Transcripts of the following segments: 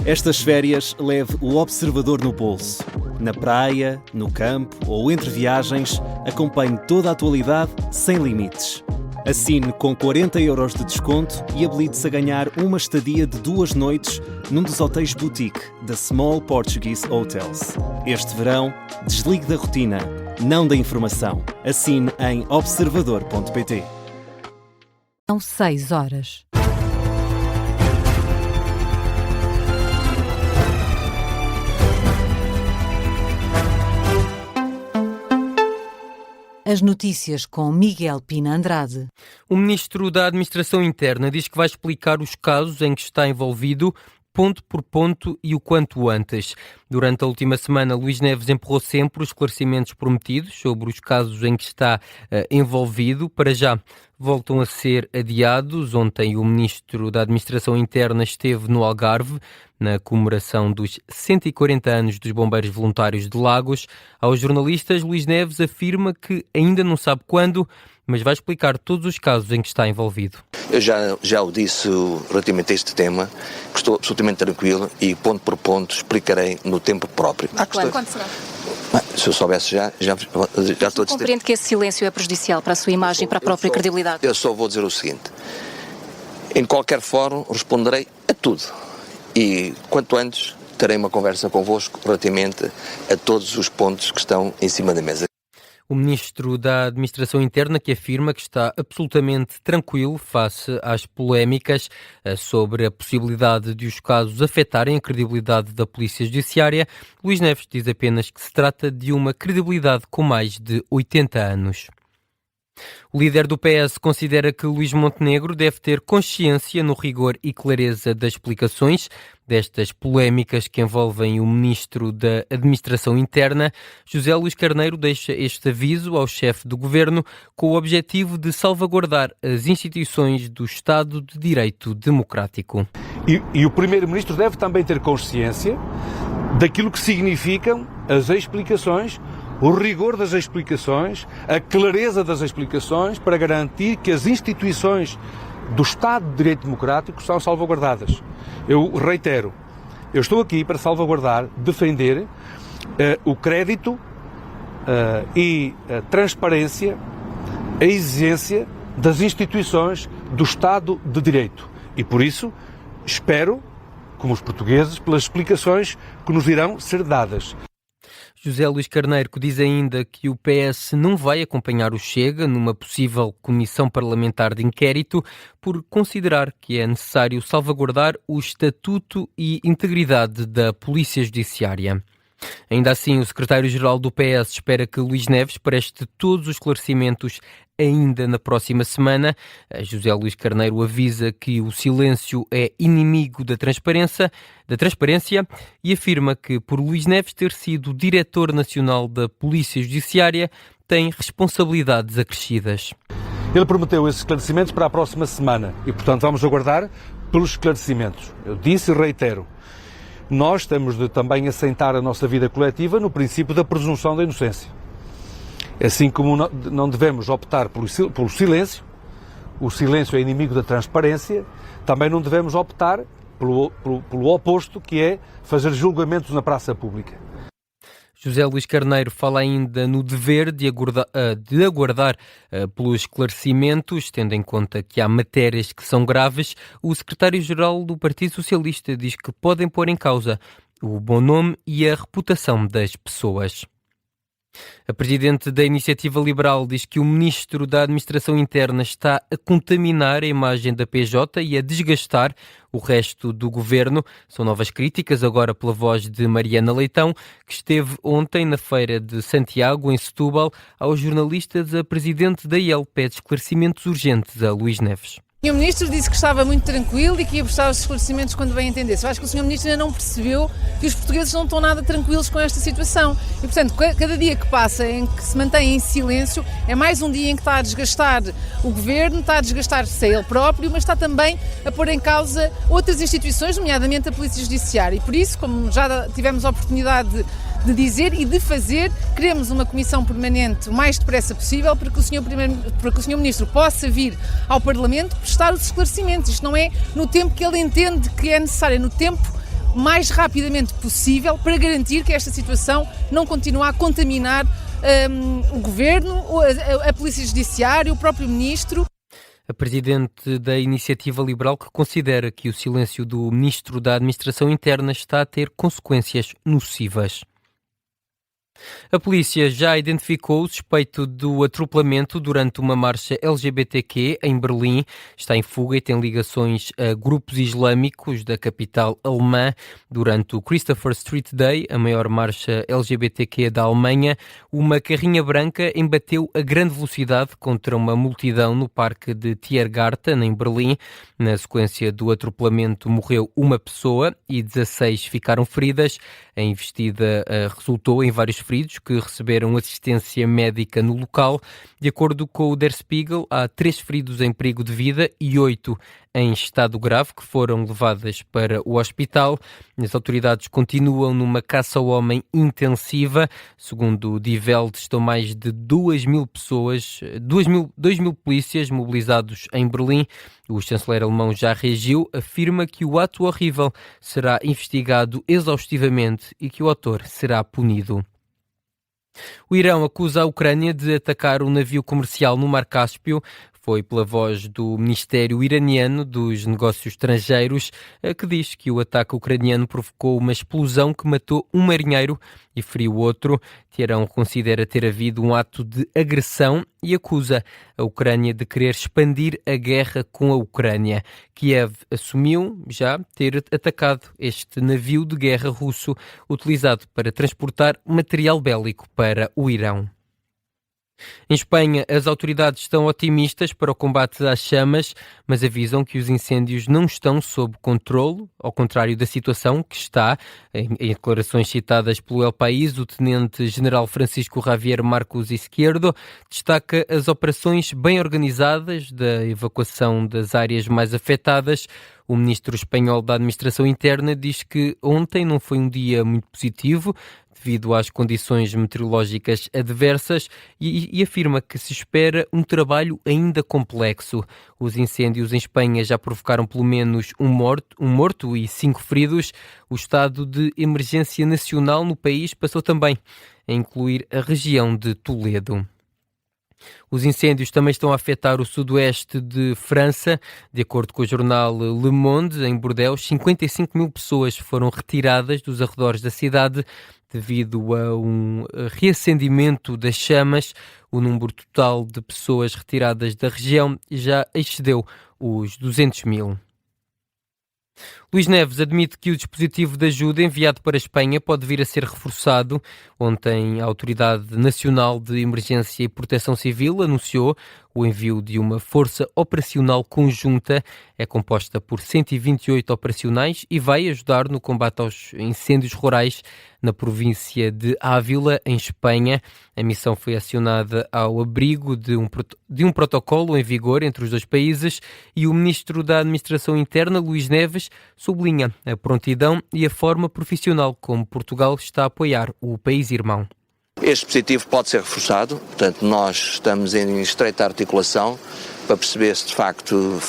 Estas férias leve o Observador no bolso. Na praia, no campo ou entre viagens, acompanhe toda a atualidade sem limites. Assine com 40€ de desconto e habilite-se a ganhar uma estadia de 2 noites num dos hotéis boutique da Small Portuguese Hotels. Este verão, desligue da rotina, não da informação. Assine em observador.pt. São 6 horas. As notícias com Miguel Pina Andrade. O Ministro da Administração Interna diz que vai explicar os casos em que está envolvido, ponto por ponto e o quanto antes. Durante a última semana, Luís Neves empurrou sempre os esclarecimentos prometidos sobre os casos em que está envolvido. Para já, voltam a ser adiados. Ontem, o Ministro da Administração Interna esteve no Algarve, na comemoração dos 140 anos dos Bombeiros Voluntários de Lagos. Aos jornalistas, Luís Neves afirma que ainda não sabe quando, mas vai explicar todos os casos em que está envolvido. Eu já o disse relativamente a este tema, que estou absolutamente tranquilo e ponto por ponto explicarei no tempo próprio. Quando será? Se eu soubesse já estou a compreende que esse silêncio é prejudicial para a sua imagem e para a própria credibilidade? Eu só vou dizer o seguinte: em qualquer fórum responderei a tudo e quanto antes terei uma conversa convosco relativamente a todos os pontos que estão em cima da mesa. O Ministro da Administração Interna que afirma que está absolutamente tranquilo face às polémicas sobre a possibilidade de os casos afetarem a credibilidade da Polícia Judiciária. Luís Neves diz apenas que se trata de uma credibilidade com mais de 80 anos. O líder do PS considera que Luís Montenegro deve ter consciência no rigor e clareza das explicações destas polémicas que envolvem o Ministro da Administração Interna. José Luís Carneiro deixa este aviso ao chefe do Governo com o objetivo de salvaguardar as instituições do Estado de Direito Democrático. E o Primeiro-Ministro deve também ter consciência daquilo que significam as explicações, o rigor das explicações, a clareza das explicações para garantir que as instituições do Estado de Direito Democrático são salvaguardadas. Eu reitero, eu estou aqui para salvaguardar, defender o crédito e a transparência, a exigência das instituições do Estado de Direito. E por isso espero, como os portugueses, pelas explicações que nos irão ser dadas. José Luís Carneiro, que diz ainda que o PS não vai acompanhar o Chega numa possível comissão parlamentar de inquérito por considerar que é necessário salvaguardar o estatuto e integridade da Polícia Judiciária. Ainda assim, o secretário-geral do PS espera que Luís Neves preste todos os esclarecimentos ainda na próxima semana. José Luís Carneiro avisa que o silêncio é inimigo da transparência e afirma que, por Luís Neves ter sido diretor nacional da Polícia Judiciária, tem responsabilidades acrescidas. Ele prometeu esses esclarecimentos para a próxima semana e, portanto, vamos aguardar pelos esclarecimentos. Eu disse e reitero, nós temos de também assentar a nossa vida coletiva no princípio da presunção da inocência. Assim como não devemos optar pelo silêncio, o silêncio é inimigo da transparência, também não devemos optar pelo oposto, que é fazer julgamentos na praça pública. José Luís Carneiro fala ainda no dever de aguardar pelos esclarecimentos, tendo em conta que há matérias que são graves. O secretário-geral do Partido Socialista diz que podem pôr em causa o bom nome e a reputação das pessoas. A presidente da Iniciativa Liberal diz que o Ministro da Administração Interna está a contaminar a imagem da PJ e a desgastar o resto do governo. São novas críticas agora pela voz de Mariana Leitão, que esteve ontem na Feira de Santiago, em Setúbal. Aos jornalistas, a presidente da IEL pede esclarecimentos urgentes a Luís Neves. O Sr. Ministro disse que estava muito tranquilo e que ia prestar os esclarecimentos quando bem entendesse. Eu acho que o Sr. Ministro ainda não percebeu que os portugueses não estão nada tranquilos com esta situação. E, portanto, cada dia que passa em que se mantém em silêncio é mais um dia em que está a desgastar o Governo, está a desgastar-se a ele próprio, mas está também a pôr em causa outras instituições, nomeadamente a Polícia Judiciária. E por isso, como já tivemos a oportunidade de dizer e de fazer, queremos uma comissão permanente o mais depressa possível para que o Sr. Ministro possa vir ao Parlamento prestar os esclarecimentos. Isto não é no tempo que ele entende que é necessário, é no tempo mais rapidamente possível para garantir que esta situação não continue a contaminar o Governo, a Polícia Judiciária, o próprio Ministro. A presidente da Iniciativa Liberal, que considera que o silêncio do Ministro da Administração Interna está a ter consequências nocivas. A polícia já identificou o suspeito do atropelamento durante uma marcha LGBTQ em Berlim. Está em fuga e tem ligações a grupos islâmicos da capital alemã. Durante o Christopher Street Day, a maior marcha LGBTQ da Alemanha, uma carrinha branca embateu a grande velocidade contra uma multidão no parque de Tiergarten, em Berlim. Na sequência do atropelamento morreu uma pessoa e 16 ficaram feridas. A investida resultou em vários feridos que receberam assistência médica no local. De acordo com o Der Spiegel, há 3 feridos em perigo de vida e 8 em estado grave que foram levadas para o hospital. As autoridades continuam numa caça ao homem intensiva. Segundo o Die Welt, estão mais de 2.000 pessoas, 2.000 polícias mobilizados em Berlim. O chanceler alemão já reagiu, afirma que o ato horrível será investigado exaustivamente e que o autor será punido. O Irão acusa a Ucrânia de atacar um navio comercial no Mar Cáspio. Foi pela voz do Ministério Iraniano dos Negócios Estrangeiros, que diz que o ataque ucraniano provocou uma explosão que matou um marinheiro e feriu outro. Teherão considera ter havido um ato de agressão e acusa a Ucrânia de querer expandir a guerra com a Ucrânia. Kiev assumiu já ter atacado este navio de guerra russo utilizado para transportar material bélico para o Irão. Em Espanha, as autoridades estão otimistas para o combate às chamas, mas avisam que os incêndios não estão sob controlo, ao contrário da situação que está. Em declarações citadas pelo El País, o tenente-general Francisco Javier Marcos Izquierdo destaca as operações bem organizadas da evacuação das áreas mais afetadas. O ministro espanhol da Administração Interna diz que ontem não foi um dia muito positivo, devido às condições meteorológicas adversas e afirma que se espera um trabalho ainda complexo. Os incêndios em Espanha já provocaram pelo menos um morto e 5 feridos. O estado de emergência nacional no país passou também a incluir a região de Toledo. Os incêndios também estão a afetar o sudoeste de França. De acordo com o jornal Le Monde, em Bordeaux, 55.000 pessoas foram retiradas dos arredores da cidade devido a um reacendimento das chamas. O número total de pessoas retiradas da região já excedeu os 200.000. Luís Neves admite que o dispositivo de ajuda enviado para a Espanha pode vir a ser reforçado. Ontem, a Autoridade Nacional de Emergência e Proteção Civil anunciou o envio de uma força operacional conjunta. É composta por 128 operacionais e vai ajudar no combate aos incêndios rurais na província de Ávila, em Espanha. A missão foi acionada ao abrigo de um protocolo em vigor entre os dois países e o ministro da Administração Interna, Luís Neves, sublinha a prontidão e a forma profissional como Portugal está a apoiar o país-irmão. Este dispositivo pode ser reforçado, portanto nós estamos em estreita articulação para perceber se de facto,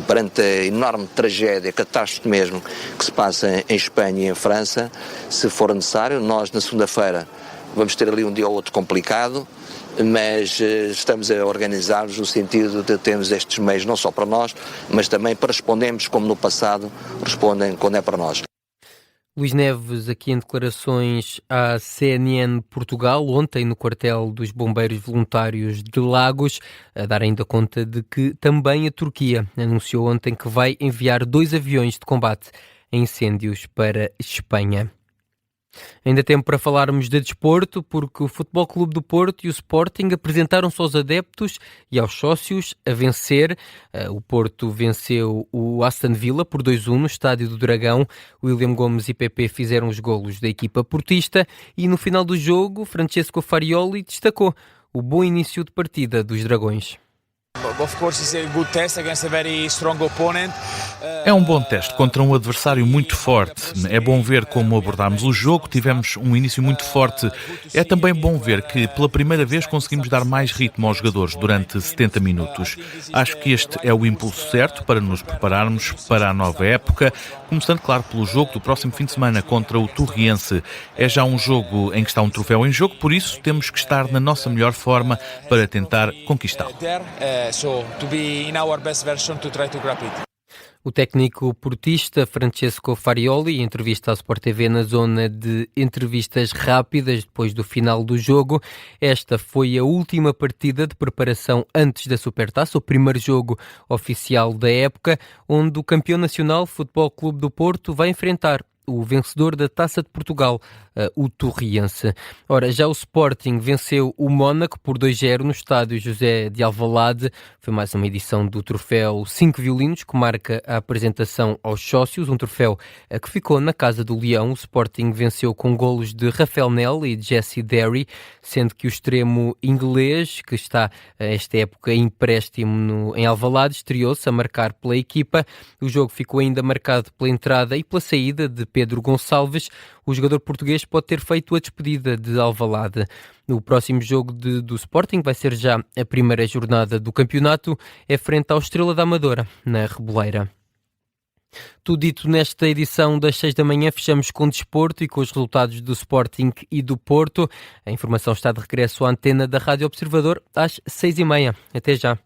perante a enorme tragédia, catástrofe mesmo, que se passa em Espanha e em França, se for necessário. Nós na segunda-feira vamos ter ali um dia ou outro complicado, mas estamos a organizar-nos no sentido de termos estes meios não só para nós, mas também para respondermos como no passado respondem quando é para nós. Luís Neves, aqui em declarações à CNN Portugal, ontem no quartel dos Bombeiros Voluntários de Lagos, a dar ainda conta de que também a Turquia anunciou ontem que vai enviar 2 aviões de combate a incêndios para Espanha. Ainda tempo para falarmos de desporto, porque o Futebol Clube do Porto e o Sporting apresentaram-se aos adeptos e aos sócios a vencer. O Porto venceu o Aston Villa por 2-1 no Estádio do Dragão. William Gomes e Pepe fizeram os golos da equipa portista e no final do jogo, Francesco Farioli destacou o bom início de partida dos Dragões. É um bom teste contra um adversário muito forte. É bom ver como abordámos o jogo, tivemos um início muito forte. É também bom ver que pela primeira vez conseguimos dar mais ritmo aos jogadores durante 70 minutos. Acho que este é o impulso certo para nos prepararmos para a nova época, começando, claro, pelo jogo do próximo fim de semana contra o Torriense. É já um jogo em que está um troféu em jogo, por isso temos que estar na nossa melhor forma para tentar conquistá-lo. O técnico portista Francesco Farioli, em entrevista à Sport TV na zona de entrevistas rápidas depois do final do jogo. Esta foi a última partida de preparação antes da Supertaça, o primeiro jogo oficial da época, onde o campeão nacional Futebol Clube do Porto vai enfrentar o vencedor da Taça de Portugal, o Torriense. Ora, já o Sporting venceu o Mónaco por 2-0 no estádio José de Alvalade. Foi mais uma edição do troféu 5 violinos, que marca a apresentação aos sócios, um troféu que ficou na Casa do Leão. O Sporting venceu com golos de Rafael Nel e Jesse Derry, sendo que o extremo inglês, que está esta época em empréstimo em Alvalade, estreou-se a marcar pela equipa. O jogo ficou ainda marcado pela entrada e pela saída de Pedro Gonçalves. O jogador português pode ter feito a despedida de Alvalade. O próximo jogo do Sporting vai ser já a primeira jornada do campeonato, é frente ao Estrela da Amadora, na Reboleira. Tudo dito nesta edição das 6 da manhã, fechamos com desporto e com os resultados do Sporting e do Porto. A informação está de regresso à antena da Rádio Observador às 6h30. Até já.